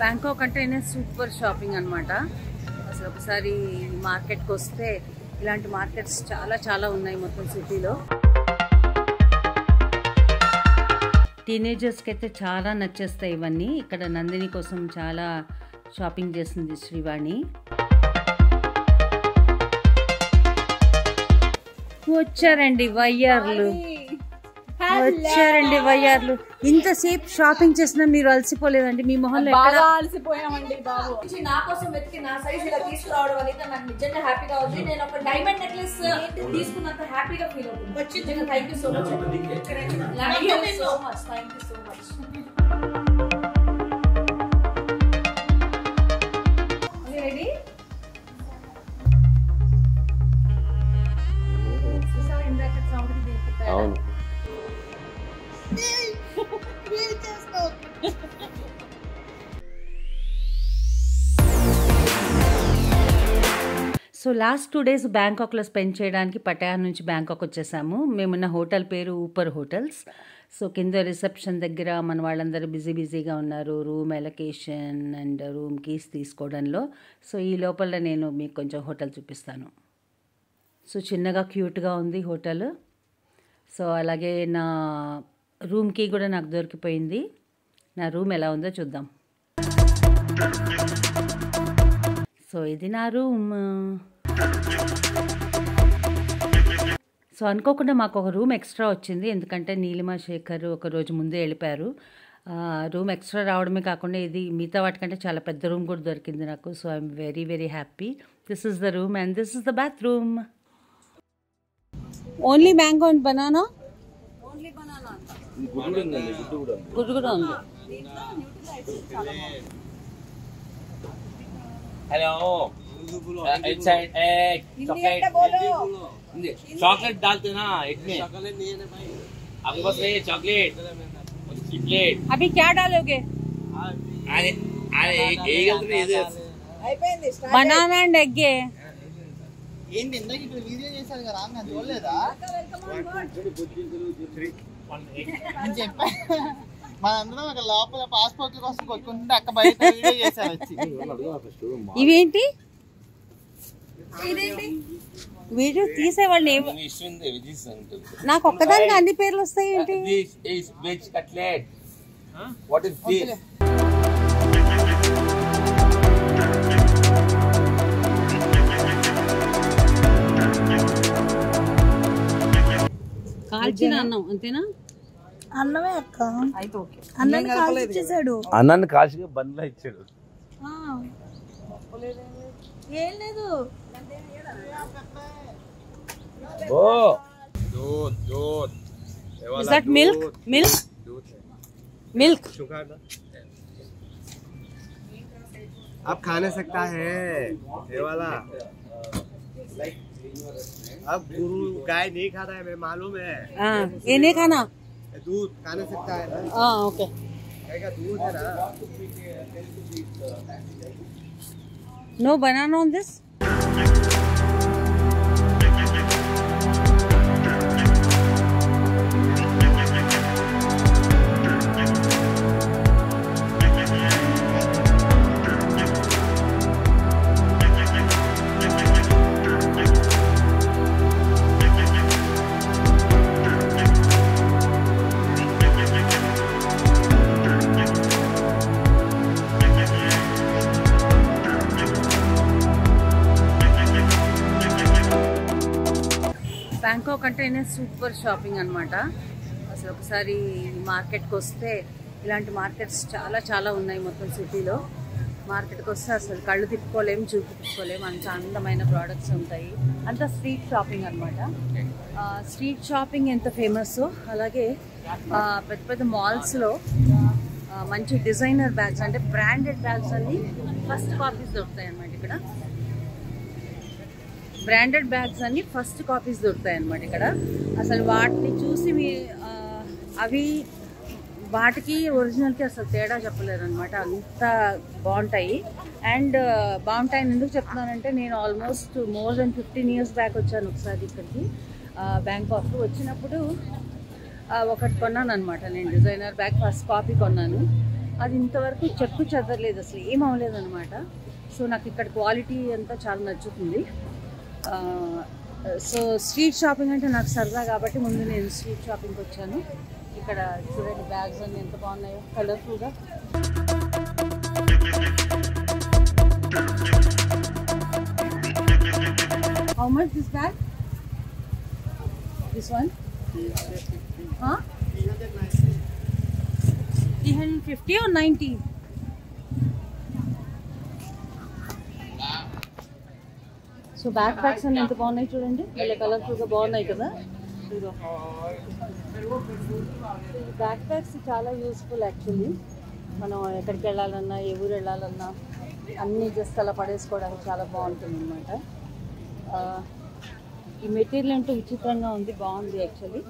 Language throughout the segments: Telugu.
బ్యాంకాక్ అంటేనే సూపర్ షాపింగ్ అన్నమాట. అసలు ఒకసారి మార్కెట్కి వస్తే ఇలాంటి మార్కెట్స్ చాలా చాలా ఉన్నాయి మొత్తం సిటీలో. టీనేజర్స్కి అయితే చాలా నచ్చేస్తాయి ఇవన్నీ. ఇక్కడ నందిని కోసం చాలా షాపింగ్ చేసింది శ్రీవాణి. వచ్చారండి వయ్యార్లు, వచ్చారండి వయ్యార్లు. ఇంతసేపు షాపింగ్ చేసినా మీరు అలసిపోలేదండి? మీ మొహంలో బాగా అలసిపోయామండి బాబు. నా కోసం వెతికి నా సైజ్ ఇలా తీసుకురావడం అనేది నాకు నిజంగా హ్యాపీగా ఉంది. నేను ఒక డైమండ్ నెక్లెస్ తీసుకున్నంత హ్యాపీగా ఫీల్ అవుతుంది. Thank you so much. Thank you so much. Thank you so much. Ready? అవును. సో లాస్ట్ 2 days బ్యాంకాక్లో స్పెండ్ చేయడానికి పటాయా నుంచి బ్యాంకాక్ వచ్చేసాము. మేమున్న హోటల్ పేరు ఊపర్ హోటల్స్. సో కింద రిసెప్షన్ దగ్గర మన వాళ్ళందరూ బిజీగా ఉన్నారు room allocation and room keys తీసుకోవడంలో. సో ఈ లోపల నేను మీకు కొంచెం హోటల్ చూపిస్తాను. సో చిన్నగా క్యూట్గా ఉంది హోటల్. సో అలాగే నా రూమ్ కీ కూడా నాకు దొరికిపోయింది. నా రూమ్ ఎలా ఉందో చూద్దాం. సో ఇది నా రూమ్. సో అనుకోకుండా మాకు ఒక రూమ్ ఎక్స్ట్రా వచ్చింది, ఎందుకంటే నీలిమా శేఖర్ ఒక రోజు ముందే వెళ్ళిపోయారు. రూమ్ ఎక్స్ట్రా రావడమే కాకుండా ఇది మిగతా వాటికంటే చాలా పెద్ద రూమ్ కూడా దొరికింది నాకు. So I'm very happy. This is the room and this is the bathroom. Only mango and banana? Only banana. గుడ్డు కూడా ఉంది. Hello inside egg chocolate chocolate डालते ना एग में. चॉकलेट नहीं है ना भाई आपके पास नहीं है चॉकलेट चॉकलेट. अभी क्या डालोगे? अरे अरे एग तो इधर बनाना एंड एग. ఏంటి ఇందాక ఇక్కడ వీడియో చేశారు కదా నేను చూడలేదా? నేను చెప్పా మనందరం ఒక లోపల పాస్పోర్ట్ల కోసం కొట్టుకుంటే అక్క బయట వీడియో చేశారు వచ్చి. ఇవేంటి వీడియో తీసేవాళ్ళు? నాకు ఒక్కదానికి అన్ని పేర్లు వస్తాయి ఏంటి? Veg cutlet. What is this? కాల్చిన అన్నం అంతేనా? అన్నమే అక్క. అయితే ఓకే. అన్నాన్ని కాల్చి ఇచ్చేసాడు. అన్నాన్ని కాల్చి బండ్లో ఇచ్చాడు. ఏం లేదు. ఓ दूध Is that milk? Milk. आप खा नहीं सकता है ये वाला. अब गुरु गाय नहीं खाता है, मैं मालूम है. ये नहीं खाना. दूध खा नहीं सकता है ना. ओके. दूध है ना. No banana on this. Bangkok అంటేనే సూపర్ షాపింగ్ అనమాట. అసలు ఒకసారి మార్కెట్కి వస్తే ఇలాంటి మార్కెట్స్ చాలా చాలా ఉన్నాయి మొత్తం సిటీలో. మార్కెట్కి వస్తే అసలు కళ్ళు తిప్పుకోలేము, చూపు తిప్పుకోలేము, అంత అందమైన ప్రోడక్ట్స్ ఉంటాయి. అంతా స్ట్రీట్ షాపింగ్ అనమాట. స్ట్రీట్ షాపింగ్ ఎంత ఫేమస్, అలాగే పెద్ద పెద్ద మాల్స్లో మంచి డిజైనర్ బ్యాగ్స్ అంటే బ్రాండెడ్ బ్యాగ్స్ అన్ని ఫస్ట్ కాపీస్ దొరుకుతాయి అన్నమాట. ఇక్కడ బ్రాండెడ్ బ్యాగ్స్ అన్ని ఫస్ట్ కాపీస్ దొరుకుతాయి అన్నమాట ఇక్కడ. అసలు వాటిని చూసి అవి వాటికి ఒరిజినల్కి అసలు తేడా చెప్పలేరు అనమాట, అంత బాగుంటాయి. అండ్ బాగుంటాయని ఎందుకు చెప్తున్నానంటే, నేను almost more than 15 years back వచ్చాను ఒకసారి ఇక్కడికి బ్యాంకాక్. వచ్చినప్పుడు ఒకటి కొన్నాను అనమాట. నేను డిజైనర్ బ్యాగ్ ఫస్ట్ కాపీ కొన్నాను. అది ఇంతవరకు చెక్కు చెదరలేదు, అసలు ఏం అవ్వలేదు అనమాట. సో నాకు ఇక్కడ క్వాలిటీ అంతా చాలా నచ్చుతుంది. సో స్ట్రీట్ షాపింగ్ అంటే నాకు సరదా కాబట్టి ముందు నేను స్ట్రీట్ షాపింగ్కి వచ్చాను. ఇక్కడ చూడండి బ్యాగ్స్ అన్నీ ఎంత బాగున్నాయో కలర్ఫుల్గా. How much this bag? This one? 350 or 90? So back packs అన్ని ఎంత బాగున్నాయి చూడండి, ఇలా కలర్ఫుల్గా బాగున్నాయి కదా. బ్యాక్ ప్యాక్స్ చాలా యూస్ఫుల్ యాక్చువల్లీ. మనం ఎక్కడికి వెళ్ళాలన్నా, ఏ ఊరు వెళ్ళాలన్నా అన్నీ జస్ట్ అలా పడేసుకోవడానికి చాలా బాగుంటుంది అనమాట. ఈ మెటీరియల్ అంటే విచిత్రంగా ఉంది, బాగుంది యాక్చువల్లీ.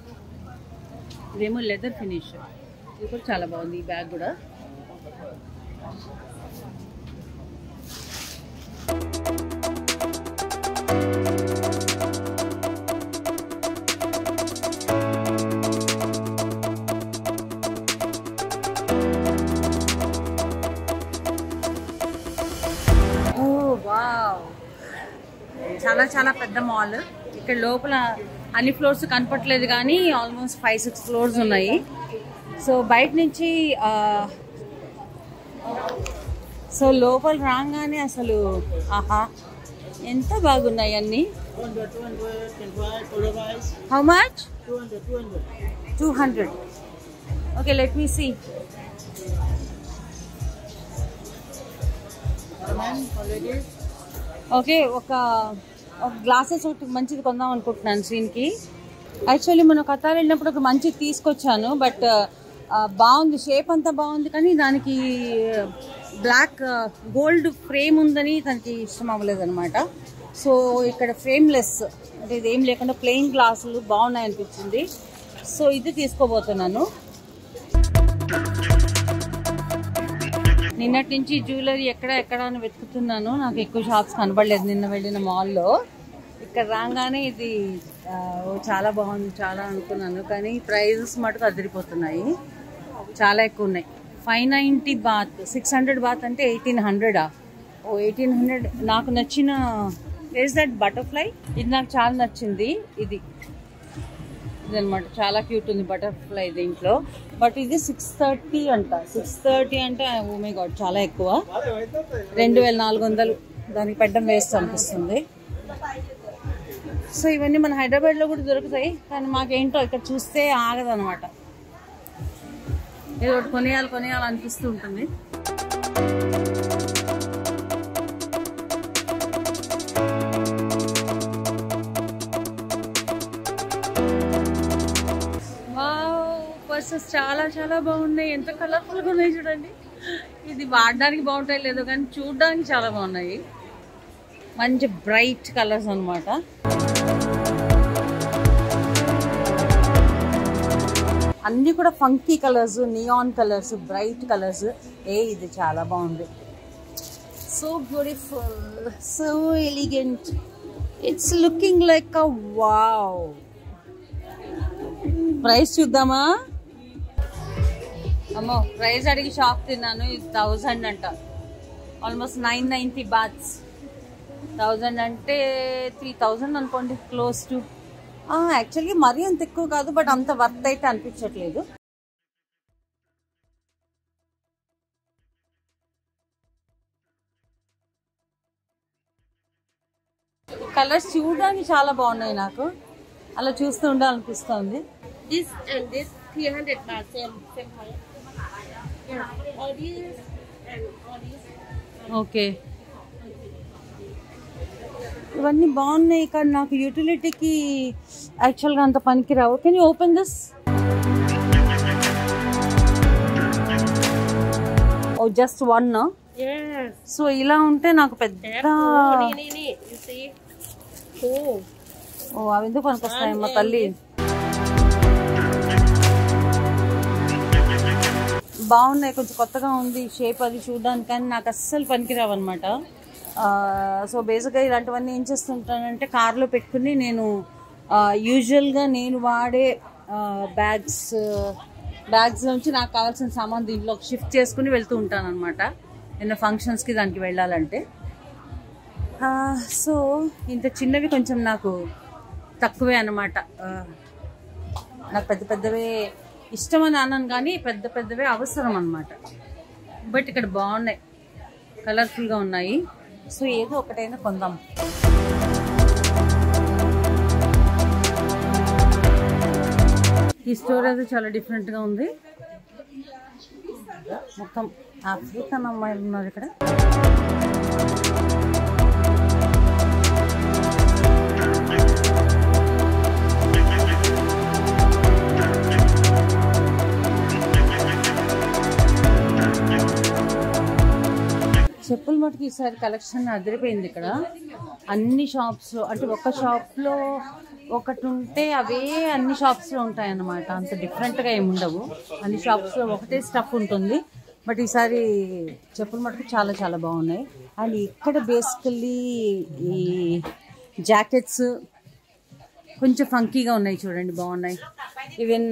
ఇదేమో లెదర్ ఫినిష్, ఇది కూడా చాలా బాగుంది. ఈ బ్యాగ్ కూడా చాలా చాలా పెద్ద మాల్. ఇక్కడ లోపల అన్ని ఫ్లోర్స్ కనపట్లేదు కానీ ఆల్మోస్ట్ 5-6 ఫ్లోర్స్ ఉన్నాయి. సో బయట నుంచి సో లోపల రాగానే అసలు ఆహా ఎంత బాగున్నాయి అన్నీ. How much? 200. Okay, let me see. Okay, ఒక గ్లాసెస్ ఒకటి మంచిది కొందాం అనుకుంటున్నాను సీన్కి. యాక్చువల్లీ మనం కతార్ వెళ్ళినప్పుడు ఒక మంచిది తీసుకొచ్చాను, బట్ బాగుంది, షేప్ అంతా బాగుంది, కానీ దానికి బ్లాక్ గోల్డ్ ఫ్రేమ్ ఉందని తనకి ఇష్టం అవ్వలేదు అనమాట. సో ఇక్కడ ఫ్రేమ్లెస్ అంటే ఇదేం లేకుండా ప్లెయిన్ గ్లాసులు బాగున్నాయి అనిపించింది. సో ఇది తీసుకోబోతున్నాను. నిన్నటి నుంచి జ్యువెలరీ ఎక్కడ అని వెతుకుతున్నాను, నాకు ఎక్కువ షాప్స్ కనబడలేదు నిన్న వెళ్ళిన మాల్లో. ఇక్కడ రాగానే ఇది చాలా బాగుంది, చాలా అనుకున్నాను, కానీ ప్రైజెస్ మటుకు అదిరిపోతున్నాయి, చాలా ఎక్కువ ఉన్నాయి. 590 బాత్, 600 బాత్ అంటే 1800. 1800. నాకు నచ్చిన ఇస్ దట్ బటర్ఫ్లై, ఇది నాకు చాలా నచ్చింది. ఇదనమాట, చాలా క్యూట్ ఉంది బటర్ఫ్లై దీంట్లో. బట్ ఇది 630 అంట. 630 అంటే ఓ మై గాడ్ చాలా ఎక్కువ. 2400 దానికి పెట్టడం వేస్ట్ అనిపిస్తుంది. సో ఇవన్నీ మన హైదరాబాద్లో కూడా దొరుకుతాయి, కానీ మాకేంటో ఇక్కడ చూస్తే ఆగదనమాట. ఏదో ఒకటి కొనియాలి అనిపిస్తూ ఉంటుంది. పర్సెస్ చాలా చాలా బాగున్నాయి, ఎంత కలర్ఫుల్గా ఉన్నాయి చూడండి. ఇది వాడడానికి బాగుంటాయి లేదో కానీ చూడడానికి చాలా బాగున్నాయి. మంచి బ్రైట్ కలర్స్ అనమాట. అన్నీ కూడా funky colours, neon colours, bright colours. ఇది చాలా బాగుంది, so beautiful, so elegant. It's looking like a wow. Price చూద్దామా? అమ్మో, ప్రైస్ అడిగి షాక్ తిన్నాను. ఇది 1000 అంట, ఆల్మోస్ట్ 990 బాత్స్. 1000 అంటే 3000 అనుకోండి, క్లోజ్ టు. యాక్చువల్గా మరీ అంత ఎక్కువ కాదు, బట్ అంత వర్త్ అయితే అనిపించట్లేదు. కలర్స్ చూడడానికి చాలా బాగున్నాయి, నాకు అలా చూస్తూ ఉండాలనిపిస్తుంది. This and this 300 baht, same price. Yeah, all these and all these. Okay, ఇవన్నీ బాగున్నాయి, కానీ నాకు యూటిలిటీకి యాక్చువల్గా అంత పనికి రావు. Can you open this? Oh just 1. Yes. So ఇలా ఉంటే నాకు పెద్ద Nee. You see? Cool. ఓ అవి ఎందుకు పనికొస్తాయమ్మా తల్లి. బాగున్నాయి, కొంచెం కొత్తగా ఉంది షేప్ అది చూడడానికి, కానీ నాకు అస్సలు పనికిరావు అనమాట. సో బేసిక్గా ఇలాంటివన్నీ ఏం చేస్తుంటానంటే కార్లో పెట్టుకుని నేను యూజువల్గా నేను వాడే బ్యాగ్స్ నుంచి నాకు కావాల్సిన సామాన్ దీంట్లో షిఫ్ట్ చేసుకుని వెళ్తూ ఉంటాను అనమాట ఏదైనా ఫంక్షన్స్కి దానికి వెళ్ళాలంటే. సో ఇంత చిన్నవి కొంచెం నాకు తక్కువే అన్నమాట. నాకు పెద్ద పెద్దవే ఇష్టం అని అన్నాను కానీ పెద్ద పెద్దవే అవసరం అన్నమాట. బట్ ఇక్కడ బాగున్నాయి, కలర్ఫుల్గా ఉన్నాయి. సో ఏదో ఒకటైనా కొందాం. ఈ స్టోర్ అయితే చాలా డిఫరెంట్గా ఉంది. మొత్తం ఆఫ్రికన్ అమ్మాయిలు ఉన్నారు ఇక్కడ. చెప్పుల మటుకు ఈసారి కలెక్షన్ అదిరిపోయింది ఇక్కడ. అన్ని షాప్స్లో అంటే ఒక షాప్లో ఒకటి ఉంటే అవే అన్ని షాప్స్లో ఉంటాయన్నమాట. అంత డిఫరెంట్గా ఏమి ఉండవు. అన్ని షాప్స్లో ఒకటే స్టఫ్ ఉంటుంది. బట్ ఈసారి చెప్పుల మటుకు చాలా చాలా బాగున్నాయి. అండ్ ఇక్కడ బేసికల్లీ ఈ జాకెట్స్ కొంచెం ఫంకీగా ఉన్నాయి చూడండి, బాగున్నాయి. ఈవెన్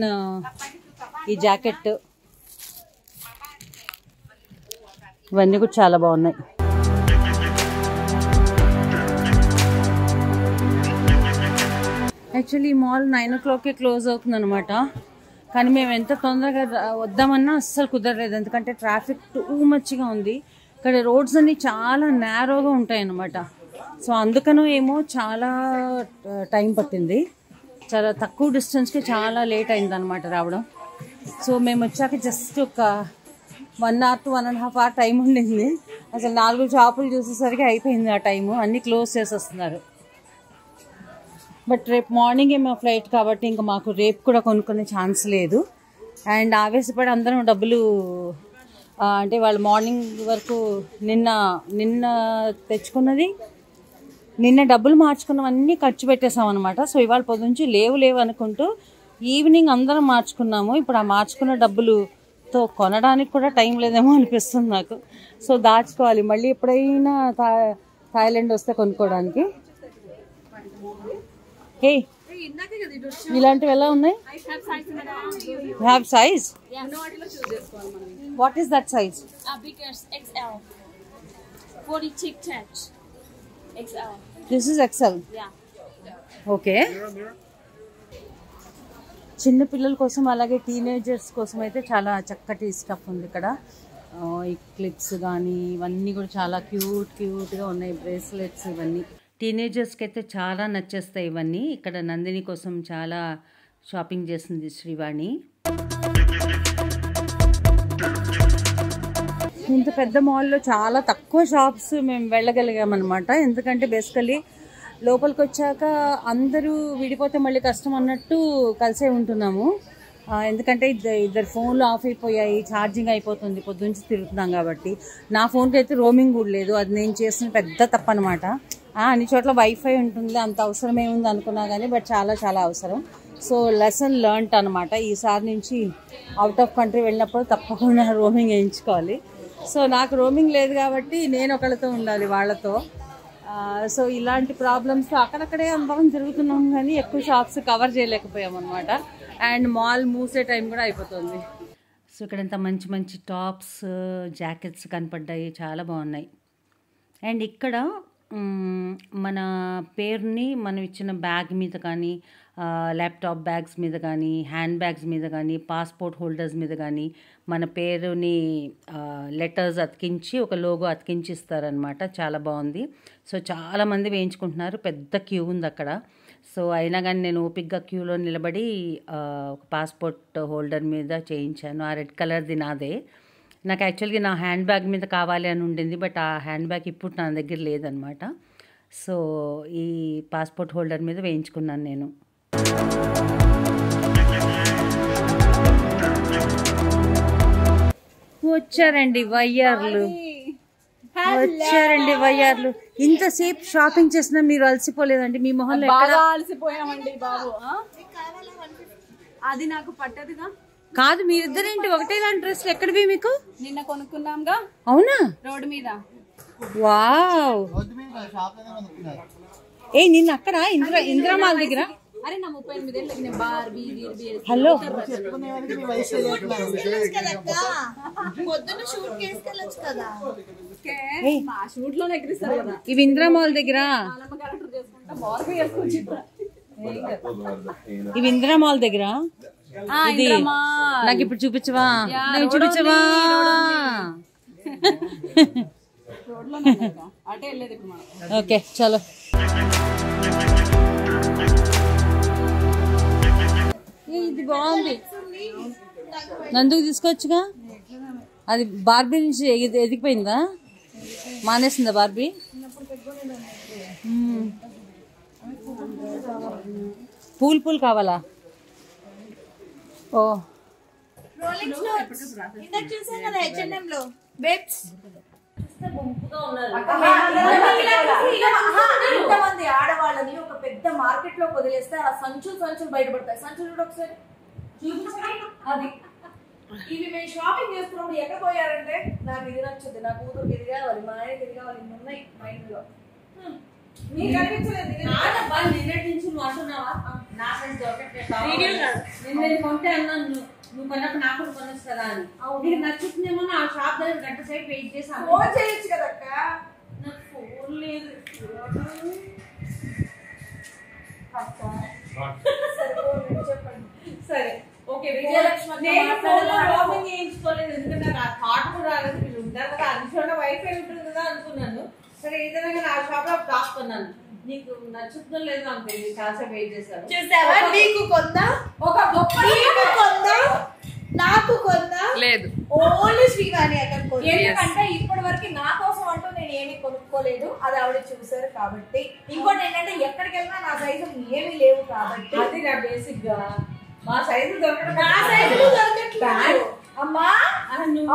ఈ జాకెట్ ఇవన్నీ కూడా చాలా బాగున్నాయి. యాక్చువల్లీ ఈ మాల్ 9 o'clockకే క్లోజ్ అవుతుంది అనమాట. కానీ మేము ఎంత తొందరగా వద్దామన్నా అస్సలు కుదరలేదు, ఎందుకంటే ట్రాఫిక్ టూ మచ్గా ఉంది. ఇక్కడ రోడ్స్ అన్నీ చాలా నేరోగా ఉంటాయి అన్నమాట. సో అందుకనో ఏమో చాలా టైం పట్టింది. చాలా తక్కువ డిస్టెన్స్కి చాలా లేట్ అయింది అనమాట రావడం. సో మేము వచ్చాక జస్ట్ ఒక 1 hour to 1.5 hour టైం ఉండింది. అసలు 4 షాపులు చూసేసరికి అయిపోయింది ఆ టైము. అన్నీ క్లోజ్ చేసేస్తున్నారు. బట్ రేపు మార్నింగే మా ఫ్లైట్ కాబట్టి ఇంకా మాకు రేపు కూడా కొనుక్కునే ఛాన్స్ లేదు. అండ్ ఆవేశపడి అందరం డబ్బులు అంటే వాళ్ళు మార్నింగ్ వరకు నిన్న తెచ్చుకున్నది, నిన్న డబ్బులు మార్చుకున్నవన్నీ ఖర్చు పెట్టేసాం అనమాట. సో ఇవాళ పొద్దుంచి లేవు అనుకుంటూ ఈవినింగ్ అందరం మార్చుకున్నాము. ఇప్పుడు ఆ మార్చుకున్న డబ్బులుతో కొనడానికి కూడా టైం లేదేమో అనిపిస్తుంది నాకు. సో దాచుకోవాలి, మళ్ళీ ఎప్పుడైనా థాయిలాండ్ వస్తే కొనుక్కోవడానికి. హే, ఇలాంటివి ఎలా ఉన్నాయి? Have size? What is that size? XL. 40 chick touch. XL. This is XL. Yeah. Okay. చిన్న పిల్లల కోసం అలాగే టీనేజర్స్ కోసం అయితే చాలా చక్కటి స్టఫ్ ఉంది ఇక్కడ. ఈ క్లిప్స్ కానీ ఇవన్నీ కూడా చాలా క్యూట్గా ఉన్నాయి. బ్రేస్లెట్స్ ఇవన్నీ టీనేజర్స్కి అయితే చాలా నచ్చేస్తాయి ఇవన్నీ. ఇక్కడ నందిని కోసం చాలా షాపింగ్ చేసింది శ్రీవాణి. ఇంత పెద్ద మాల్లో చాలా తక్కువ షాప్స్ మేము వెళ్ళగలిగామన్నమాట. ఎందుకంటే బేసికలీ లోపలికి వచ్చాక అందరూ విడిపోతే మళ్ళీ కష్టం అన్నట్టు కలిసే ఉంటున్నాము. ఎందుకంటే ఇద్దరు ఫోన్లు ఆఫ్ అయిపోయాయి, ఛార్జింగ్ అయిపోతుంది, పొద్దుంచి తిరుగుతున్నాం కాబట్టి. నా ఫోన్కి అయితే రోమింగ్ కూడా లేదు. అది నేను చేసిన పెద్ద తప్పు అనమాట. అన్ని చోట్ల వైఫై ఉంటుంది, అంత అవసరం ఏముంది అనుకున్నా కానీ బట్ చాలా చాలా అవసరం. సో లెసన్ లెర్న్ట్ అనమాట. ఈసారి నుంచి అవుట్ ఆఫ్ కంట్రీ వెళ్ళినప్పుడు తప్పకుండా రోమింగ్ వేయించుకోవాలి. సో నాకు రోమింగ్ లేదు కాబట్టి నేను ఒకళ్ళతో ఉండాలి వాళ్ళతో. సో ఇలాంటి ప్రాబ్లమ్స్ అక్కడక్కడే అందరం తిరుగుతున్నాం కానీ ఎక్కువ షాప్స్ కవర్ చేయలేకపోయాం అనమాట. అండ్ మాల్ మూసే టైం కూడా అయిపోతుంది. సో ఇక్కడంతా మంచి మంచి టాప్స్, జాకెట్స్ కనపడ్డాయి, చాలా బాగున్నాయి. అండ్ ఇక్కడ మన పేరుని మనం ఇచ్చిన బ్యాగ్ మీద కానీ, ల్యాప్టాప్ బ్యాగ్స్ మీద కానీ, హ్యాండ్ బ్యాగ్స్ మీద కానీ, పాస్పోర్ట్ హోల్డర్స్ మీద కానీ మన పేరుని లెటర్స్ అతికించి ఒక లోగో అతికించి ఇస్తారనమాట. చాలా బాగుంది. సో చాలామంది వేయించుకుంటున్నారు, పెద్ద క్యూ ఉంది అక్కడ. సో అయినా కానీ నేను ఓపిక్గా క్యూలో నిలబడి ఒక పాస్పోర్ట్ హోల్డర్ మీద చేయించాను. ఆ రెడ్ కలర్ది నాదే. నాకు యాక్చువల్గా నా హ్యాండ్ బ్యాగ్ మీద కావాలి అని ఉండింది, బట్ ఆ హ్యాండ్ బ్యాగ్ ఇప్పుడు నా దగ్గర లేదనమాట. సో ఈ పాస్పోర్ట్ హోల్డర్ మీద వేయించుకున్నాను నేను. వచ్చారండి వయ్యార్లు. ఇంతసేపు షాపింగ్ చేసినా మీరు అలసిపోలేదండి? మీ మొహంలో బాగా అలసిపోయామండి బాబు. అది నాకు పట్టదుగా. కాదు, మీరిద్దరేంటి ఒకటే లాంటి డ్రెస్ ఎక్కడివి మీకు? నిన్న కొనుక్కున్నాంగా. అవునా? రోడ్డు మీద. వావ్. నిన్న అక్కడ ఇందిరామాల్ దగ్గర అరే నా 38 ఏళ్ళకి నేను బార్బీ హలో చెప్పుకునేవాడికి నీ వయసు తెలియట్లేదు. పొద్దున్న షూట్ కేసుకెళ్ళొచ్చు కదా మా షూట్ లోనే ఎక్కిస్తారు కదా ఇవి ఇందిరా మాల్ దగ్గర క్యారెక్టర్ చేసుకుంటా బార్బీ వేసుకొచ్చి ఇవి ఇందిరా మాల్ దగ్గర ఇది నాకు ఇప్పుడు చూపించవా నేను చూపించవా అటే వెళ్ళేది ఇప్పుడు మనం ఓకే చలో ఇది బాగుంది నందుకు తీసుకోవచ్చుగా అది బార్బీ నుంచి ఎదిగిపోయిందా మానేసిందా బార్బీ పూలు కావాలా ఓ ఇందాక చూసాను కదా H&M లో బేబ్స్ ఇంతమంది ఆడవాళ్ళని ఒక పెద్ద మార్కెట్ లో వదిలేస్తే ఆ సంచులు బయటపడతాయి. సంచులు కూడా ఒకసారి అది ఇవి మేము షాపింగ్ చేస్తున్నప్పుడు ఎక్కడ పోయారంటే నాకు ఇది నచ్చుద్ది, నా కూతురు ఇది కావాలి, మా ఆయనకి ఇది కావాలి, ఇన్ని ఉన్నాయి మైండ్ లో. నీకు అనిపించలేదు నిన్నటి నుంచి నువ్వు అంటున్నావా నా ఫ్రెండ్స్ నేను కొంటే అన్నాను నువ్వు కొన్నప్పుడు నాకు కొనొచ్చు కదా అని నీకు నచ్చుతుందేమో ఆ షాప్ దగ్గర గంట సేపు వెయిట్ చేసాను. ఫోన్ చేయొచ్చు కదక్క. నాకు ఫోన్ లేదు. చెప్పండి సరే ఓకే విజయలక్ష్మి నేను ఫోన్లో రోమింగ్ చేయించుకోలేదు ఎందుకంటే నాకు ఆ థాట్ కూడా రాలేదు. వీళ్ళు ఉంటారు కదా అది వైఫై ఉంటుంది కదా అనుకున్నాను. సరే ఏదైనా ఆ షాప్ లో దాక్కున్నాను. నీకు నచ్చుతుందో లేదో అంతే చాలా వెయిట్ చేశాను. చూసావా నీకు కొందా ఒక గొప్ప కొందా నాకు కొందా లేదు ఓన్లీ శ్రీవాణి అక్కడ కొందా. ఎందుకంటే ఇప్పటి వరకు నా కోసం అంటూ నేను ఏమీ కొనుక్కోలేదు, అది ఆవిడ చూసారు కాబట్టి. ఇంకోటి ఏంటంటే ఎక్కడికి వెళ్ళినా నా సైజులు ఏమీ లేవు కాబట్టి అది నా బేసిక్ గా మా సైజు దొరకడం నా సైజులు దొరకట్లేదు అమ్మా.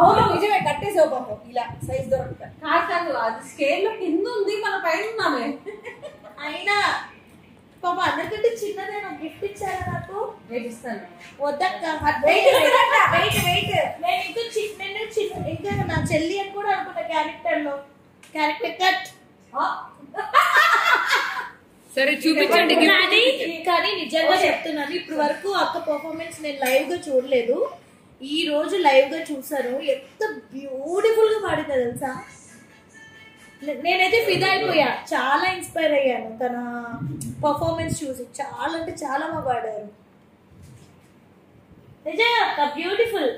అవును నిజమే కట్టేసావు పాపం ఇలా సైజ్ దొరకదు. కాదు అది స్కేల్ లో కింద ఉంది మన పైన ఉన్నామే. అయినా పాప అందరికంటే చిన్నదే నాకు గిఫ్ట్ ఇచ్చారా నాకు ఇస్తాను వద్దక్క నేను ఇంకా నా చెల్లి అని కూడా అనుకున్నా క్యారెక్టర్ కట్ సరే చూపించండి. కానీ నిజంగా చెప్తున్నాను ఇప్పుడు వరకు అక్క పర్ఫార్మెన్స్ నేను లైవ్ గా చూడలేదు, ఈ రోజు లైవ్ గా చూసాను. ఎంత బ్యూటిఫుల్ గా పాడిందో తెలుసా. నేనైతే ఫిదా అయిపోయా, చాలా ఇన్స్పైర్ అయ్యాను తన పర్ఫార్మెన్స్ చూసి. చాలా అంటే చాలా బాగా పాడారు నిజంగా బ్యూటిఫుల్.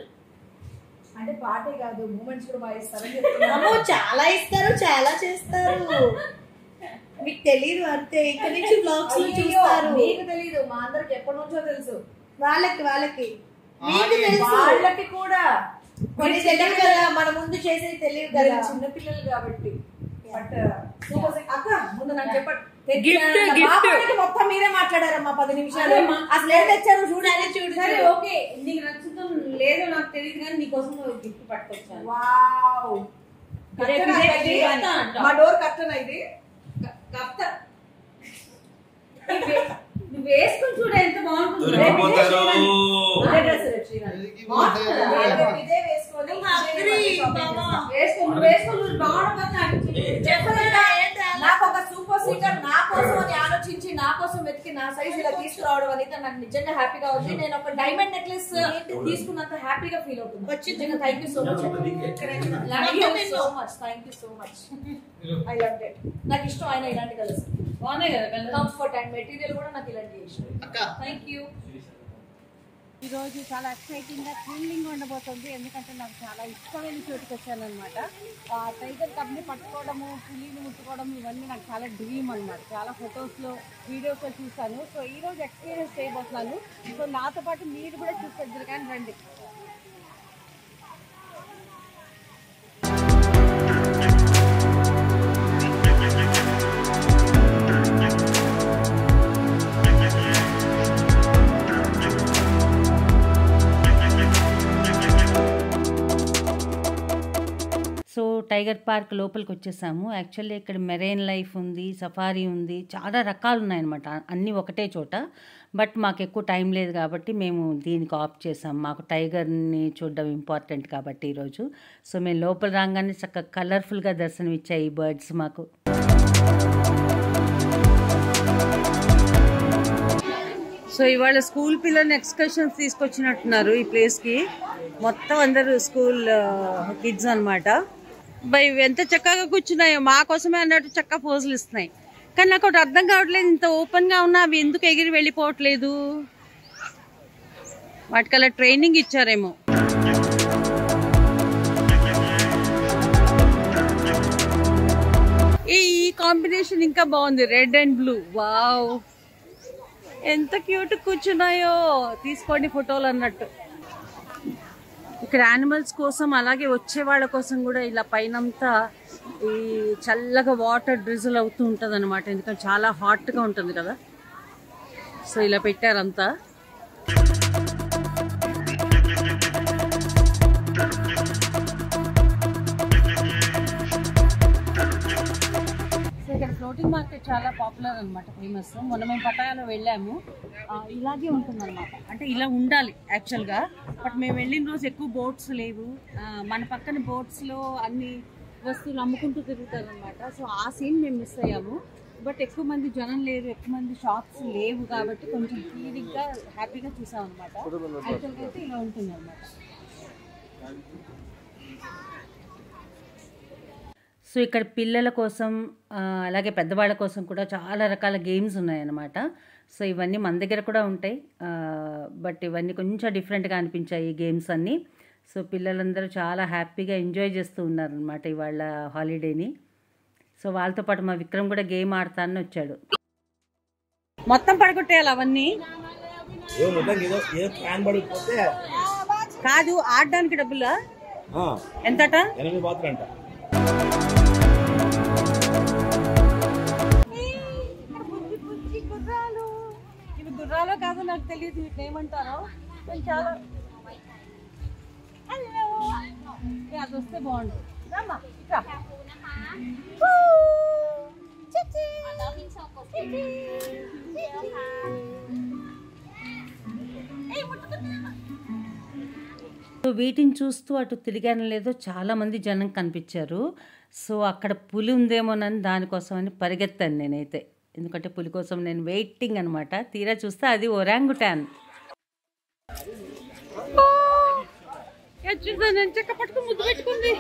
అంటే పాటే కాదు మూమెంట్స్ కూడా బాగా ఇస్తారు. చాలా ఇస్తారు, చాలా చేస్తారు. మీకు తెలియదు అంతే, ఇక్కడ నుంచి బ్లాగ్స్ లో చూస్తారు. మీకు తెలియదు, మా అందరికి ఎప్పటి నుంచో తెలుసు. వాళ్ళకి మీకు తెలుసు, వాళ్ళకి కూడా కొన్ని తెలియదు కదా, మన ముందు చేసేది తెలియదు కదా, చిన్నపిల్లలు కాబట్టి. బట్ అక్క ముందు నాకు చెప్పండి, మొత్తం మీరే మాట్లాడారమ్మా 10 నిమిషాలు. అసలు ఏం తెచ్చారు చూడాలి చూడు. సరే ఓకే నీకు నచ్చుతాం లేదో నాకు తెలియదు కానీ నీకోసం గిఫ్ట్ పట్టుకొచ్చాను. వావ్ మా డోర్ కర్టన్ ఇది నువ్వు వేసుకుని చూడ ఎంత బాగుంటుంది. ఇదే వేసుకొని నాకు ఒక సూపర్ సీటర్ నా కోసం అని ఆలోచించి నా కోసం వెతికి నా సైజ్ ఇలా తీసుకురావడం అనేది నాకు నిజంగా హ్యాపీగా ఉంది. నేను ఒక డైమండ్ నెక్లెస్ తీసుకున్నంత హ్యాపీగా ఫీల్ అవుతుంది. Thank you so much, thank you so much. I love it. నాకు ఇష్టం ఆయన ఇలాంటి కలర్స్ బాగున్నాయి కదా, కంఫర్ట్ అండ్ మెటీరియల్ కూడా నాకు ఇలాంటి ఇష్టం. Thank you. ఈరోజు చాలా ఎక్సైటింగ్గా థ్రిల్లింగ్ ఉండబోతుంది, ఎందుకంటే నాకు చాలా ఇష్టమైన చోటుకి వచ్చాను అనమాట. టైగర్ కప్ని పట్టుకోవడము, పులిని ముట్టుకోవడం ఇవన్నీ నాకు చాలా డ్రీమ్ అనమాట. చాలా ఫొటోస్లో వీడియోస్లో చూస్తాను. సో ఈరోజు ఎక్స్పీరియన్స్ చేయబోతున్నాను. సో నాతో పాటు మీరు కూడా చూస్తారు కానీ రండి. సో టైగర్ పార్క్ లోపలికి వచ్చేసాము. యాక్చువల్లీ ఇక్కడ మెరైన్ లైఫ్ ఉంది, సఫారీ ఉంది, చాలా రకాలు ఉన్నాయన్నమాట అన్నీ ఒకటే చోట. బట్ మాకు ఎక్కువ టైం లేదు కాబట్టి మేము దీనికి ఆఫ్ చేసాం. మాకు టైగర్ని చూడడం ఇంపార్టెంట్ కాబట్టి ఈరోజు. సో మేము లోపల రాగానే చక్కగా కలర్ఫుల్గా దర్శనం ఇచ్చాయి ఈ బర్డ్స్ మాకు. సో ఇవాళ స్కూల్ పిల్లల్ని ఎక్స్కర్షన్స్ తీసుకొచ్చినట్టున్నారు ఈ ప్లేస్కి. మొత్తం అందరూ స్కూల్ కిడ్స్ అనమాట. బై ఎంత చక్కగా కూర్చున్నాయో, మా కోసమే అన్నట్టు చక్కగా పోజులు ఇస్తున్నాయి. కానీ నాకు ఒకటి అర్థం కావట్లేదు, ఇంత ఓపెన్గా ఉన్నా అవి ఎందుకు ఎగిరి వెళ్ళిపోవట్లేదు. వాటికల్లా ట్రైనింగ్ ఇచ్చారేమో. ఈ కాంబినేషన్ ఇంకా బాగుంది, రెడ్ అండ్ బ్లూ. వావ్, ఎంత క్యూట్ కూర్చున్నాయో, తీసుకోండి ఫోటోలు అన్నట్టు. ఇక్కడ యానిమల్స్ కోసం అలాగే వచ్చే వాళ్ళ కోసం కూడా ఇలా పైనంతా ఈ చల్లగా వాటర్ డ్రిజిల్ అవుతూ ఉంటుంది అనమాట. ఎందుకంటే చాలా హాట్గా ఉంటుంది కదా, సో ఇలా పెట్టారంతా. ఇక్కడ ఫ్లోటింగ్ మార్కెట్ చాలా పాపులర్ అనమాట, ఫేమస్. మొన్న మేము పటాయాలో వెళ్ళాము, ఇలాగే ఉంటుంది అనమాట. అంటే ఇలా ఉండాలి యాక్చువల్గా, బట్ మేము వెళ్ళిన రోజు ఎక్కువ బోట్స్ లేవు. మన పక్కన బోట్స్లో అన్ని వస్తువులు అమ్ముకుంటూ తిరుగుతారు అనమాట. సో ఆ సీన్ మేము మిస్ అయ్యాము. బట్ ఎక్కువ మంది జనం లేరు, ఎక్కువ మంది షాప్స్ లేవు కాబట్టి కొంచెం తీరిగ్గా హ్యాపీగా చూసాం అనమాట. యాక్చువల్గా అయితే ఇలా ఉంటుంది అనమాట. సో ఇక్కడ పిల్లల కోసం అలాగే పెద్దవాళ్ళ కోసం కూడా చాలా రకాల గేమ్స్ ఉన్నాయన్నమాట. సో ఇవన్నీ మన దగ్గర కూడా ఉంటాయి, బట్ ఇవన్నీ కొంచెం డిఫరెంట్గా అనిపించాయి ఈ గేమ్స్ అన్నీ. సో పిల్లలందరూ చాలా హ్యాపీగా ఎంజాయ్ చేస్తూ ఉన్నారనమాట ఇవాళ హాలిడేని. సో వాళ్ళతో పాటు మా విక్రమ్ కూడా గేమ్ ఆడతానని వచ్చాడు. మొత్తం పడగొట్టేయాలి అవన్నీ కాదు, ఆడడానికి డబ్బులా ఎంతట? ఇవి గుర్రాలో కాదో నాకు తెలియదు, వీటిని ఏమంటారో. చాలా అది వస్తే బాగుంటుంది. సో వీటిని చూస్తూ అటు తిరిగాను లేదో చాలామంది జనం కనిపించారు. సో అక్కడ పులి ఉందేమోనని దానికోసం అని పరిగెత్తాను నేనైతే, ఎందుకంటే పులి కోసం నేను వెయిటింగ్ అనమాట. తీరా చూస్తే అది ఒరాంగుటాన్. నేను చెక్క పట్టుకుని ముద్దు పెట్టుకుంది.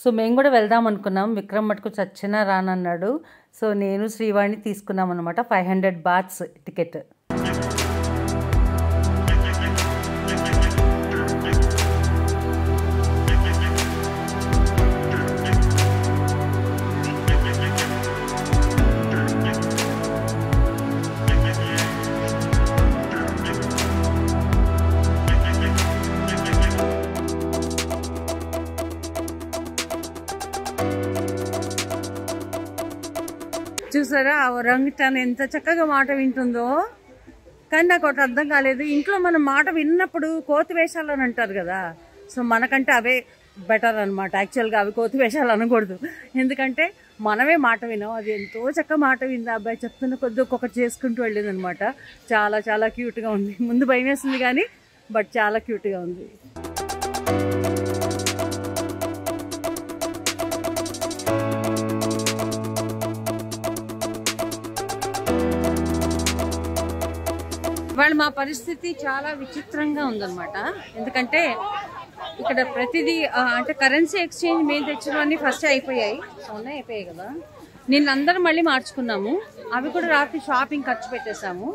సో మేము కూడా వెళ్దాం అనుకున్నాం. విక్రమ్ మటుకు చచ్చినా రానన్నాడు. సో నేను శ్రీవాణి తీసుకున్నాం అనమాట 500 బాత్స్ టికెట్. చూసారా ఆ ఒరంగుటాన్ ఎంత చక్కగా మాట వింటుందో. కానీ నాకు ఒకటి అర్థం కాలేదు, ఇంట్లో మనం మాట విన్నప్పుడు కోతి వేషాలు అని అంటారు కదా. సో మనకంటే అవే బెటర్ అనమాట. యాక్చువల్గా అవి కోతి వేషాలు అనకూడదు, ఎందుకంటే మనమే మాట వినాం. అది ఎంతో చక్కగా మాట వింది. అబ్బాయి చెప్తున్న కొద్ది ఒక్కొక్కటి చేసుకుంటూ వెళ్ళింది అనమాట. చాలా చాలా క్యూట్గా ఉంది. ముందు భయం వేస్తుంది కానీ బట్ చాలా క్యూట్గా ఉంది. వాళ్ళు మా పరిస్థితి చాలా విచిత్రంగా ఉందన్నమాట. ఎందుకంటే ఇక్కడ ప్రతిదీ అంటే కరెన్సీ ఎక్స్చేంజ్ మేము తెచ్చినవన్నీ ఫస్ట్ అయిపోయాయి, అవునా అయిపోయాయి కదా. నిన్న అందరం మళ్ళీ మార్చుకున్నాము. అవి కూడా రాత్రి షాపింగ్ ఖర్చు పెట్టేశాము.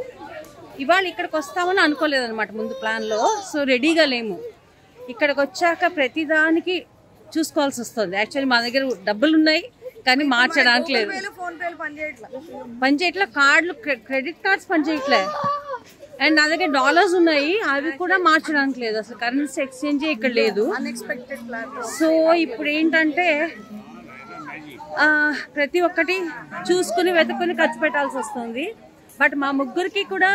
ఇవాళ ఇక్కడికి వస్తామని అనుకోలేదన్నమాట ముందు ప్లాన్లో. సో రెడీగా లేము. ఇక్కడికి వచ్చాక ప్రతిదానికి చూసుకోవాల్సి వస్తుంది. యాక్చువల్లీ మా దగ్గర డబ్బులు ఉన్నాయి కానీ మార్చడానికి లేదు. పని చేయట్లా, కార్డులు క్రెడిట్ కార్డ్స్ పని చేయట్లే. అండ్ నా దగ్గర డాలర్స్ ఉన్నాయి, అవి కూడా మార్చడానికి లేదు. అసలు కరెన్సీ ఎక్స్చేంజ్ ఇక్కడ లేదు. సో ఇప్పుడు ఏంటంటే ప్రతి ఒక్కటి చూసుకుని వెతుక్కుని ఖర్చు పెట్టాల్సి వస్తుంది. బట్ మా ముగ్గురికి కూడా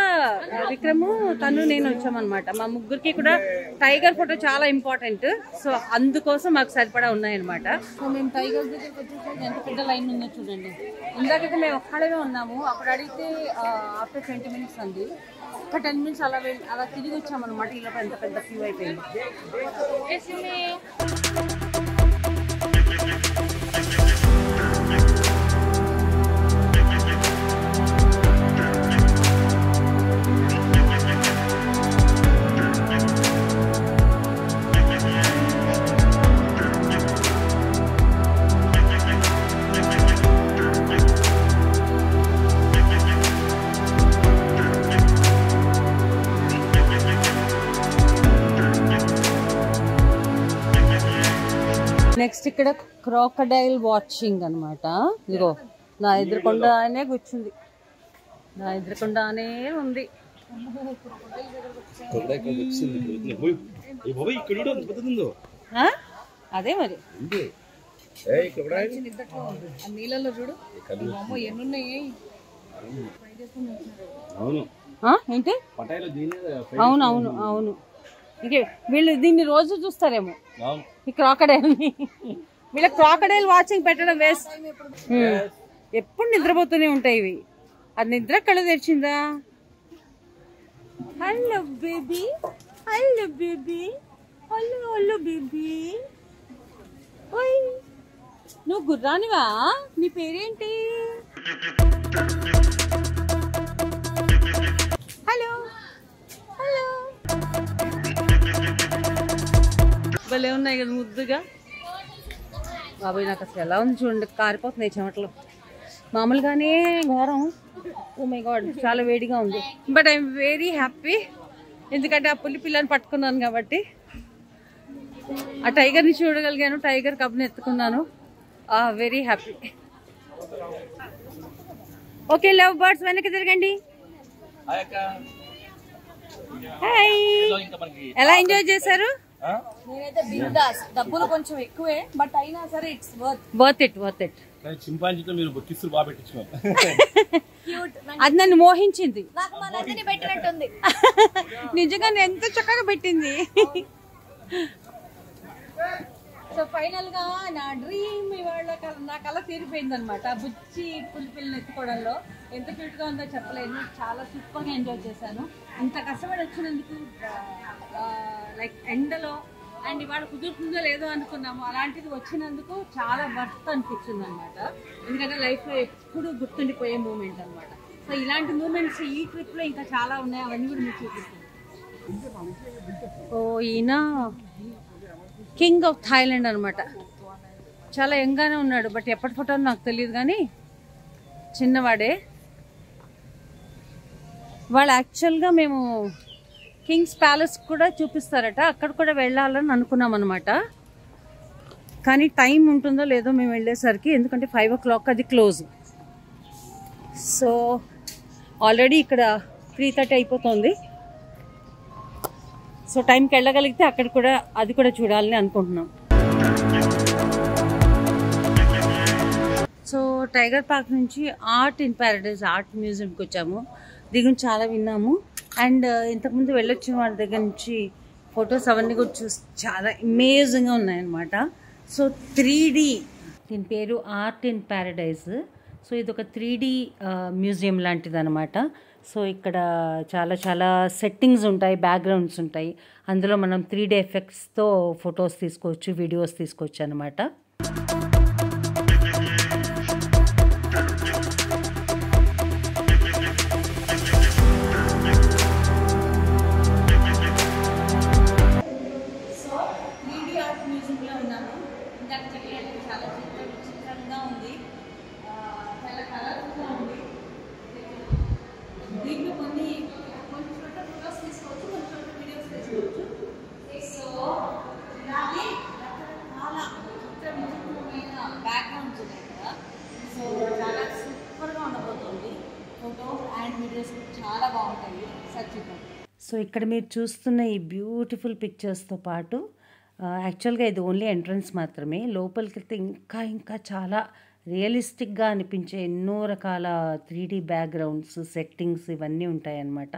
విక్రము తను నేను వచ్చామన్నమాట. మా ముగ్గురికి కూడా టైగర్ ఫోటో చాలా ఇంపార్టెంట్. సో అందుకోసం మాకు సరిపడా ఉన్నాయన్నమాట. సో మేము టైగర్ దగ్గరికి వచ్చేసరికి ఎంత పెద్ద లైన్ ఉందో చూడండి. ఇందాకైతే మేము ఒక్కడమే ఉన్నాము. అప్పుడు అడిగితే ఆఫ్టర్ 20 minutes అండి. ఒక 10 minutes అలా తిరిగి వచ్చామన్నమాట. ఇలా ఎంత పెద్ద క్యూ అయిపోయింది. నెక్స్ట్ ఇక్కడ క్రాకడైల్ వాచింగ్ అనమాట. ఇదిగో నా ఎదురుకొండానే కూర్చుంది. నా ఎదురుకొండానే ఉంది. అదే మరి నీళ్ళలో చూడు ఎన్నున్నాయి. ఏంటి? అవునవును అవును. ఇంకే వీళ్ళు దీన్ని రోజు చూస్తారేమో ఈ క్రాకడైల్ ని. వీళ్ళ క్రాకడైల్ వాచింగ్ పెట్టడం వేస్ట్. ఎప్పుడు నిద్రపోతూనే ఉంటాయి ఇవి. అది నిద్ర కళ్ళు తెరిచిందా? Hello baby, hello baby, hello hello baby. ఓయ్ నువ్వు గుర్రానివా? నీ పేరేంటి? Hello hello. భలే ఉన్నాయి కదా ముద్దుగా. బాబాయ్ నాకు అసలు ఎలా ఉంది చూడండి. కారిపోతున్నాయి చెమటలు. మామూలుగానే ఘోరం. ఓ మై గాడ్ చాలా వేడిగా ఉంది. But I'm very happy. ఎందుకంటే ఆ పులి పిల్లని పట్టుకున్నాను కాబట్టి. ఆ టైగర్ని చూడగలిగాను. టైగర్ కబ్ని ఎత్తుకున్నాను. Very happy. Okay love birds వెనక్కి తిరగండి. హాయ్. ఎలా ఎంజాయ్ చేశారు? నేనైతే బిందాస్. డబ్బులు కొంచెం ఎక్కువే బట్ అయినా సరే ఇట్స్ వర్త్ ఇట్. చింపాంజీతో మీరు కిస్సులు బాగా పెట్టించుకున్నారు. అది నన్ను మోహించింది. నాకు మా నందిని పెట్టినట్టుంది. నిజంగా ఎంత చక్కగా పెట్టింది. సో ఫైనల్ గా నా డ్రీమ్ ఇవాళ నా కళ తీరిపోయింది అనమాట. బుచ్చి పులి పిల్లని ఎత్తుకోవడంలో ఎంత క్యూట్ గా ఉందో చెప్పలేను. చాలా సూపర్ గా ఎంజాయ్ చేశాను. ఇంత కష్టపడి వచ్చినందుకు లైక్ ఎండలో అండ్ ఇవాళ కుదురుతుందో లేదో అనుకున్నాము. అలాంటిది వచ్చినందుకు చాలా వర్త్ అనిపించింది అనమాట. ఎందుకంటే లైఫ్ లో ఎప్పుడు గుర్తుండిపోయే మూమెంట్ అనమాట. సో ఇలాంటి మూమెంట్స్ ఈ ట్రిప్ లో ఇంకా చాలా ఉన్నాయి. అవన్నీ కూడా మీకు చూపిస్తాను. ఓ ఈయన కింగ్ ఆఫ్ థాయిలాండ్ అనమాట. చాలా యంగానే ఉన్నాడు. బట్ ఎప్పటి ఫోటో నాకు తెలియదు కానీ చిన్నవాడే. వాళ్ళు యాక్చువల్గా మేము కింగ్స్ ప్యాలెస్ కూడా చూపిస్తారట. అక్కడ కూడా వెళ్ళాలని అనుకున్నాం అనమాట. కానీ టైం ఉంటుందో లేదో మేము వెళ్ళేసరికి. ఎందుకంటే 5 o'clock అది క్లోజ్. సో ఆల్రెడీ ఇక్కడ 3:30 అయిపోతుంది. సో టైంకి వెళ్ళగలిగితే అక్కడ కూడా అది కూడా చూడాలని అనుకుంటున్నాం. సో టైగర్ పార్క్ నుంచి ఆర్ట్ ఇన్ ప్యారడైజ్ ఆర్ట్ మ్యూజియంకి వచ్చాము. దీని గురించి చాలా విన్నాము. అండ్ ఇంతకుముందు వెళ్ళొచ్చిన వాళ్ళ దగ్గర నుంచి ఫొటోస్ అవన్నీ కూడా చూసి చాలా అమేజింగ్గా ఉన్నాయన్నమాట. సో 3D దీని పేరు ఆర్ట్ ఇన్ ప్యారడైజ్. సో ఇది ఒక 3D మ్యూజియం లాంటిది అనమాట. సో ఇక్కడ చాలా చాలా సెట్టింగ్స్ ఉంటాయి, బ్యాక్గ్రౌండ్స్ ఉంటాయి. అందులో మనం 3D ఎఫెక్ట్స్తో ఫొటోస్ తీసుకోవచ్చు, వీడియోస్ తీసుకోవచ్చు అనమాట. సో ఇక్కడ మీరు చూస్తున్న ఈ బ్యూటిఫుల్ పిక్చర్స్తో పాటు యాక్చువల్గా ఇది ఓన్లీ ఎంట్రన్స్ మాత్రమే. లోపలికి వెళ్తే ఇంకా ఇంకా చాలా రియలిస్టిక్గా అనిపించే ఎన్నో రకాల 3D బ్యాక్గ్రౌండ్స్, సెట్టింగ్స్ ఇవన్నీ ఉంటాయన్నమాట.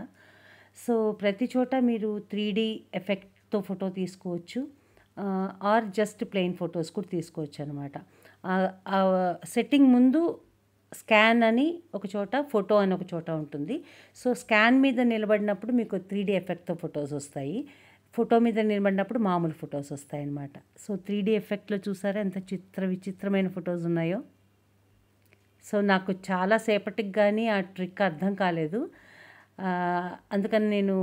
సో ప్రతి చోట మీరు 3D ఎఫెక్ట్తో ఫోటో తీసుకోవచ్చు, ఆర్ జస్ట్ ప్లెయిన్ ఫొటోస్ కూడా తీసుకోవచ్చు అనమాట. సెట్టింగ్ ముందు స్కాన్ అని ఒక చోట, ఫోటో అని ఒక చోట ఉంటుంది. సో స్కాన్ మీద నిలబడినప్పుడు మీకు 3D ఎఫెక్ట్తో ఫొటోస్ వస్తాయి, ఫోటో మీద నిలబడినప్పుడు మామూలు ఫొటోస్ వస్తాయి అన్నమాట. సో 3D ఎఫెక్ట్లో చూసారా ఎంత విచిత్రమైన ఫొటోస్ ఉన్నాయో. సో నాకు చాలాసేపటికి కానీ ఆ ట్రిక్ అర్థం కాలేదు, అందుకని నేను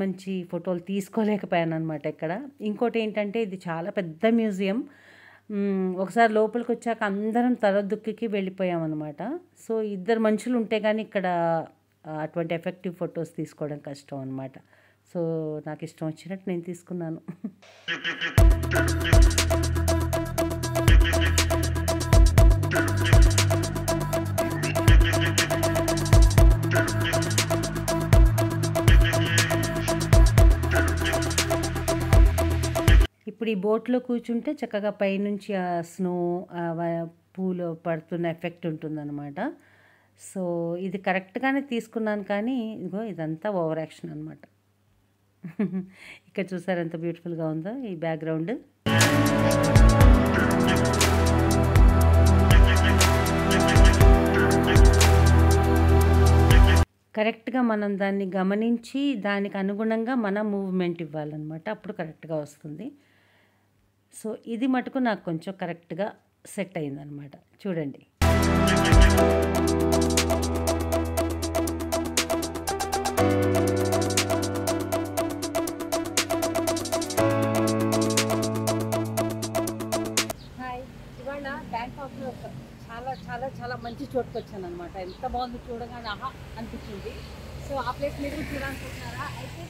మంచి ఫోటోలు తీసుకోలేకపోయాను అనమాట ఇక్కడ. ఇంకోటి ఏంటంటే ఇది చాలా పెద్ద మ్యూజియం. ఒకసారి లోపలికి వచ్చాక అందరం తలదుక్కి వెళ్ళిపోయామన్నమాట. సో 2 మనుషులు ఉంటే కానీ ఇక్కడ అటువంటి ఎఫెక్టివ్ ఫొటోస్ తీసుకోవడం కష్టం అనమాట. సో నాకు ఇష్టం వచ్చినట్టు నేను తీసుకున్నాను. ఇప్పుడు ఈ బోట్లో కూర్చుంటే చక్కగా పైనుంచి ఆ స్నో, పూలు పడుతున్న ఎఫెక్ట్ ఉంటుందన్నమాట. సో ఇది కరెక్ట్గానే తీసుకున్నాను, కానీ ఇదిగో ఇదంతా ఓవర్ యాక్షన్ అనమాట. ఇక్కడ చూసారు ఎంత బ్యూటిఫుల్గా ఉందో ఈ బ్యాక్గ్రౌండ్. కరెక్ట్గా మనం దాన్ని గమనించి దానికి అనుగుణంగా మనం మూవ్మెంట్ ఇవ్వాలన్నమాట, అప్పుడు కరెక్ట్గా వస్తుంది. సో ఇది మటుకు నాకు కొంచెం కరెక్ట్గా సెట్ అయిందనమాట. చూడండి. హాయ్, ఇవాళ బ్యాంకాక్లో చాలా మంచి చోటుకు వచ్చాను అనమాట. ఎంత బాగుంది చూడగానే ఆహా అనిపించింది. సో ఆ ప్లేస్ మీరు చూడాలనుకుంటున్నారా? అయితే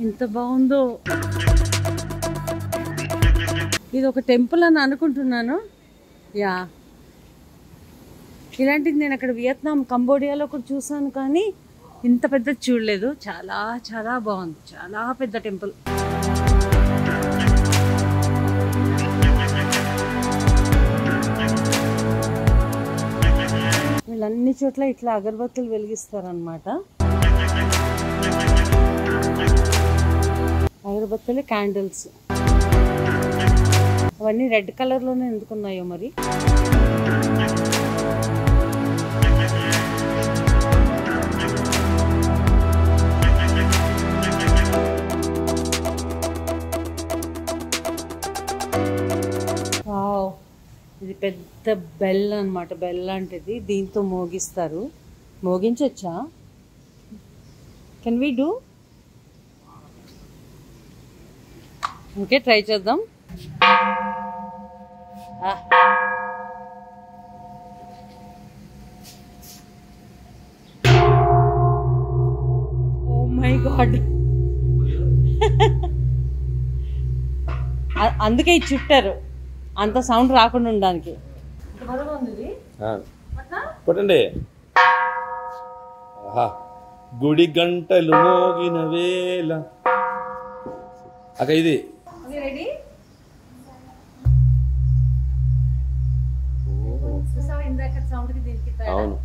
ఎంత బాగుందో. ఇది ఒక టెంపుల్ అని అనుకుంటున్నాను. యా, ఇలాంటిది నేను అక్కడ వియత్నాం, కంబోడియాలో కూడా చూసాను, కానీ ఇంత పెద్దది చూడలేదు. చాలా బాగుంది, చాలా పెద్ద టెంపుల్. వీళ్ళన్ని చోట్ల ఇట్లా అగరబత్తులు వెలిగిస్తారనమాట. అగరబత్తులు, క్యాండిల్స్ అవన్నీ రెడ్ కలర్లోనే ఎందుకున్నాయో మరి. ఇది పెద్ద బెల్ అనమాట, బెల్ లాంటిది. దీంతో మోగిస్తారు. మోగించొచ్చా? Can we do? Okay, try చేద్దాం. ఓ మై గాడ్, అందుకే ఈ చుట్టారు, అంత సౌండ్ రాకుండా ఉండడానికి. కొట్టండి. గుడి గంటలు మోగిన వేళ. అక్క ఇది రెడీ? ఇందాక సౌండ్కి దీనికి అవును.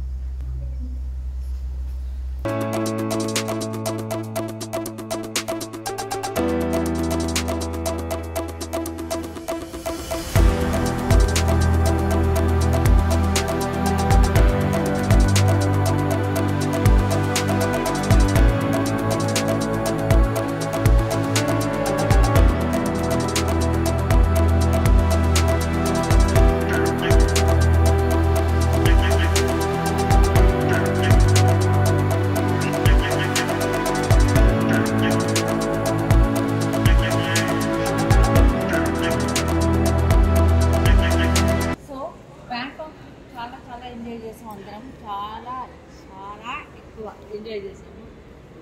ఎంజాయ్ చేసాము.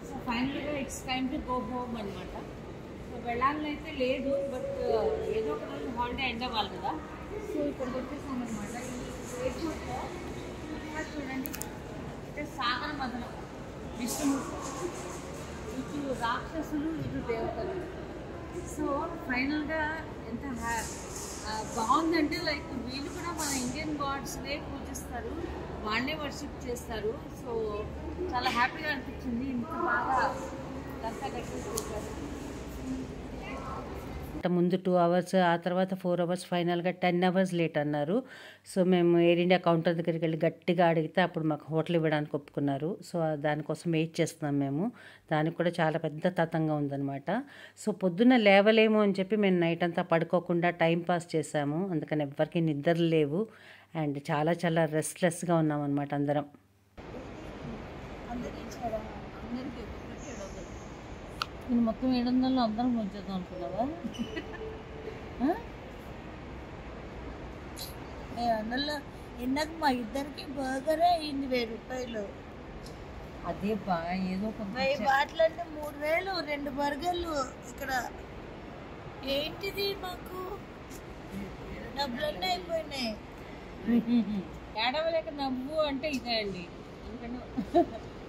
సో ఫైనల్గా it's time to go home అనమాట. సో వెళ్ళాలని అయితే లేదు, బట్ ఏదో ఒక రోజు హాలిడే ఎండ్ అవ్వాలి కదా. సో ఇక్కడికి వచ్చేసాం అనమాట. ఈ ఎయిర్పోర్ట్లో చూడండి, అంటే సాగర మదనం, విష్ణుమూర్తి, ఇటు రాక్షసులు, ఇటు దేవతలు. సో ఫైనల్గా ఎంత బాగుందంటే లైక్ వీళ్ళు కూడా మన ఇండియన్ గాడ్స్నే పూజిస్తారు, వాళ్ళే వర్షిప్ చేస్తారు. సో చాలా హ్యాపీగా అనిపించింది, ఇంత బాగా అంతా డెకరేట్ చేశారు. ముందు 2 hours, ఆ తర్వాత 4 hours, ఫైనల్గా 10 hours లేట్ అన్నారు. సో మేము ఎయిర్ ఇండియా కౌంటర్ దగ్గరికి వెళ్ళి గట్టిగా అడిగితే అప్పుడు మాకు హోటల్ ఇవ్వడానికి ఒప్పుకున్నారు. సో దానికోసం వెయిట్ చేస్తున్నాం మేము. దానికి కూడా చాలా పెద్ద తతంగా ఉందన్నమాట. సో పొద్దున్న లేవలేము అని చెప్పి మేము నైట్ అంతా పడుకోకుండా టైం పాస్ చేసాము. అందుకని ఎవ్వరికి నిద్ర లేవు అండ్ చాలా చాలా రెస్ట్లెస్గా ఉన్నాం అనమాట అందరం. నేను మొత్తం 700 అందరం వచ్చేద్దాం అనుకున్నావా? అందులో ఎన్నకు మా ఇద్దరికి బర్గరే అయింది 1000 రూపాయలు. అదే బా ఏదో వాటిలంటే 3000 2 బర్గర్లు. ఇక్కడ ఏంటిది మాకు డబ్బులన్నీ అయిపోయినాయి. ఏడవలేక నవ్వు అంటే ఇదే అండి. ఎందుకంటే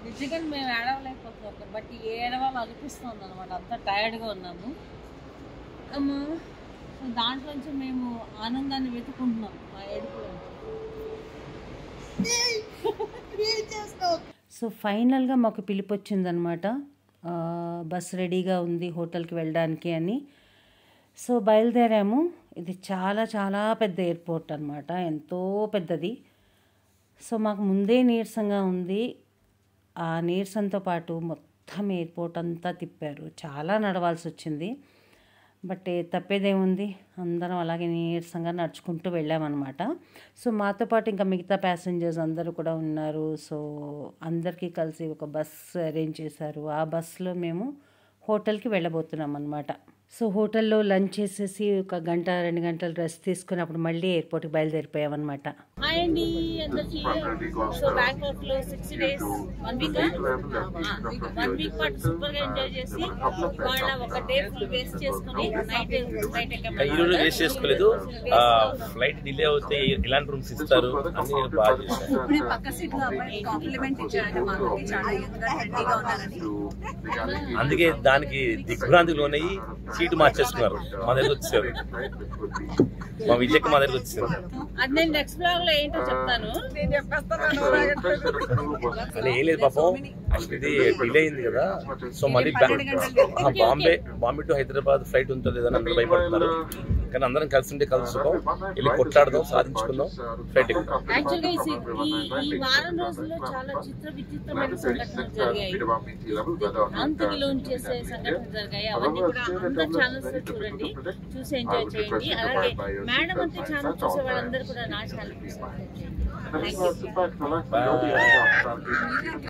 నిజంగా మేము ఏడవలేకపోతున్నాం, బట్ ఏడవాళ్ళు అనిపిస్తుంది అనమాట. అంతా టైర్డ్గా ఉన్నాము. దాంట్లోంచి మేము ఆనందాన్ని వెతుకుంటున్నాం మా ఏడుపులో. సో ఫైనల్గా మాకు పిలుపు వచ్చిందనమాట, బస్ రెడీగా ఉంది హోటల్కి వెళ్ళడానికి అని. సో బయలుదేరాము. ఇది చాలా చాలా పెద్ద ఎయిర్పోర్ట్ అనమాట, ఎంతో పెద్దది. సో మాకు ముందే నీరసంగా ఉంది. ఆ నీరసంతో పాటు మొత్తం ఎయిర్పోర్ట్ అంతా తిప్పారు, చాలా నడవాల్సి వచ్చింది. బట్ తప్పేదేముంది, అందరం అలాగే నీరసంగా నడుచుకుంటూ వెళ్ళామన్నమాట. సో మాతో పాటు ఇంకా మిగతా ప్యాసింజర్స్ అందరూ కూడా ఉన్నారు. సో అందరికీ కలిసి ఒక బస్ అరేంజ్ చేశారు. ఆ బస్సులో మేము హోటల్కి వెళ్ళబోతున్నాం అన్నమాట. సో హోటల్లో లంచ్ చేసేసి 1 గంట 2 గంటలు రెస్ట్ తీసుకుని అప్పుడు మళ్ళీ ఎయిర్పోర్ట్కి బయలుదేరిపోయామన్నమాట. హాయ్ అండి అందరికీ. సో బ్యాంకాక్లో 60 days 1 వీక్ పాటు సూపర్గా ఎంజాయ్ చేసి ఇవాళ ఒక డే ఫుల్ వేస్ట్ చేసుకుని నైట్ ఎక్కాము. ఈ రోజు వేస్ట్ చేసుకోలేదు, ఫ్లైట్ డిలే అవుతే ఇలాంటి రూమ్స్ ఇస్తారు అన్ని బాగా చేశారు. పక్క సీట్ లో కాంప్లిమెంట్ ఇచ్చారు, చాలా రెడీగా ఉన్నారని. అందుకే దానికి దిగ్భ్రాంతికి లోనయ్యి సీటు మార్చేసుకున్నారు. మా దగ్గర వచ్చారు, మా విజయకి మా దగ్గర వచ్చారు. అది నేను నెక్స్ట్ బ్లాగ్ లో ఏంటో చెప్తాను. అలా ఏం లేదు పాపం, ఇది డిలే అయింది కదా. సో మళ్ళీ బాంబే టు హైదరాబాద్ ఫ్లైట్ ఉంటుంది కదా, అందరూ భయపడుతున్నారు. కానీ అందరం కలిసి ఉంటే కలుసుకోం, వెళ్ళి కొట్లాడదాం, సాధించుకుందాం, ఫ్లైట్ ఎక్కుదాం. యాక్చువల్గా ఈ వారం రోజుల్లో చాలా విచిత్రమైన సంఘటనలు జరిగాయి, అంతకి లోన్ చేసే సంఘటనలు జరిగాయి. అవన్నీ కూడా అందరు ఛానల్స్ లో చూడండి, చూసి ఎంజాయ్ చేయండి. అలాగే మేడం అంతే ఛానల్ చూసే వాళ్ళందరూ కూడా నా ఛానల్ చూసి ఎంజాయ్ చేయండి. Thank you.